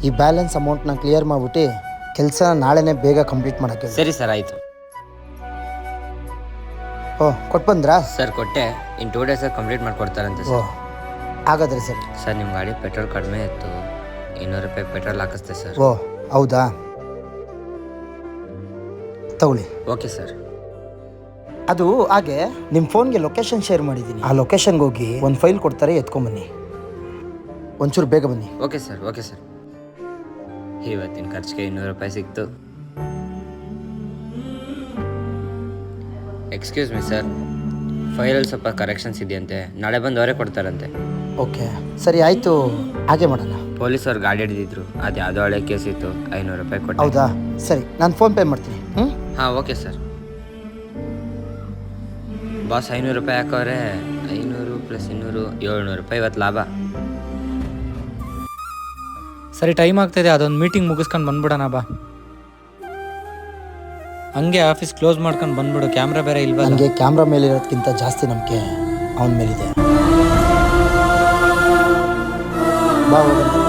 ಈ ಬ್ಯಾಲೆನ್ಸ್ ಅಮೌಂಟ್ನ ಕ್ಲಿಯರ್ ಮಾಡಿಬಿಟ್ಟು ಕೆಲಸ ನಾಳೆನೇ ಬೇಗ ಕಂಪ್ಲೀಟ್ ಮಾಡೋಕ್ಕೆ. ಸರಿ ಸರ್, ಆಯಿತು. ಓ ಕೊಟ್ಟು ಬಂದ್ರಾ? ಸರ್ ಕೊಟ್ಟೆ, ಇನ್ನು 2 ಡೇಸಲ್ಲಿ ಕಂಪ್ಲೀಟ್ ಮಾಡಿಕೊಡ್ತಾರಂತೆ ಓ ಸರ್. ಹಾಗಾದ್ರೆ ಸರಿ. ಸರ್ ನಿಮ್ಮ ಗಾಡಿ ಪೆಟ್ರೋಲ್ ಕಡಿಮೆ ಇತ್ತು, 200 ರೂಪಾಯಿ ಪೆಟ್ರೋಲ್ ಹಾಕಿಸ್ತೆ ಸರ್. ಓ ಹೌದಾ, ತಗೊಳ್ಳಿ. Okay sir. ಅದು ಹಾಗೆ ನಿಮ್ಮ ಫೋನ್ಗೆ ಲೊಕೇಶನ್ ಶೇರ್ ಮಾಡಿದ್ದೀನಿ, ಆ ಲೊಕೇಶನ್ಗೆ ಹೋಗಿ ಒಂದು ಫೈಲ್ ಕೊಡ್ತಾರೆ, ಎತ್ಕೊಂಬನ್ನಿ. ಒಂಚೂರು ಬೇಗ ಬನ್ನಿ. Okay sir, okay sir. ಇವತ್ತಿನ ಖರ್ಚಿಗೆ 200 ರೂಪಾಯಿ ಸಿಕ್ತು. ಎಕ್ಸ್ಕ್ಯೂಸ್ ಮಿ ಸರ್, ಫೈಲಲ್ಲಿ ಸ್ವಲ್ಪ ಕರೆಕ್ಷನ್ಸ್ ಇದೆಯಂತೆ, ನಾಳೆ ಬಂದು ಅವರೇ ಕೊಡ್ತಾರಂತೆ. ಓಕೆ ಸರಿ ಆಯಿತು, ಹಾಗೆ ಮಾಡೋಣ. ಪೊಲೀಸವ್ರು ಗಾಡಿ ಹಿಡಿದಿದ್ರು, ಅದು ಯಾವುದೋ ಹಳೆ ಕೇಸ್ ಇತ್ತು, 500 ರೂಪಾಯಿ ಕೊಟ್ಟು. ಹೌದಾ ಸರಿ, ನಾನು ಫೋನ್ ಪೇ ಮಾಡ್ತೀನಿ. ಹಾಂ ಓಕೆ ಸರ್. ಬಾಸ್ 500 ರೂಪಾಯಿ ಹಾಕವ್ರೆ, 500 + 200 700 ರೂಪಾಯಿ ಇವತ್ತು ಲಾಭ. ಸರಿ, ಟೈಮ್ ಆಗ್ತಾಯಿದೆ, ಅದೊಂದು ಮೀಟಿಂಗ್ ಮುಗಿಸ್ಕೊಂಡು ಬಂದ್ಬಿಡೋಣ ಬಾ. ಹಂಗೆ ಆಫೀಸ್ ಕ್ಲೋಸ್ ಮಾಡ್ಕೊಂಡು ಬಂದ್ಬಿಡು, ಕ್ಯಾಮ್ರಾ ಬೇರೆ ಇಲ್ವಾ? ನನಗೆ ಕ್ಯಾಮ್ರಾ ಮೇಲೆ ಇರೋದಕ್ಕಿಂತ ಜಾಸ್ತಿ ನಂಬಿಕೆ ಅವನ ಮೇಲಿದೆ. ಬಾ ಹೋಗೋಣ.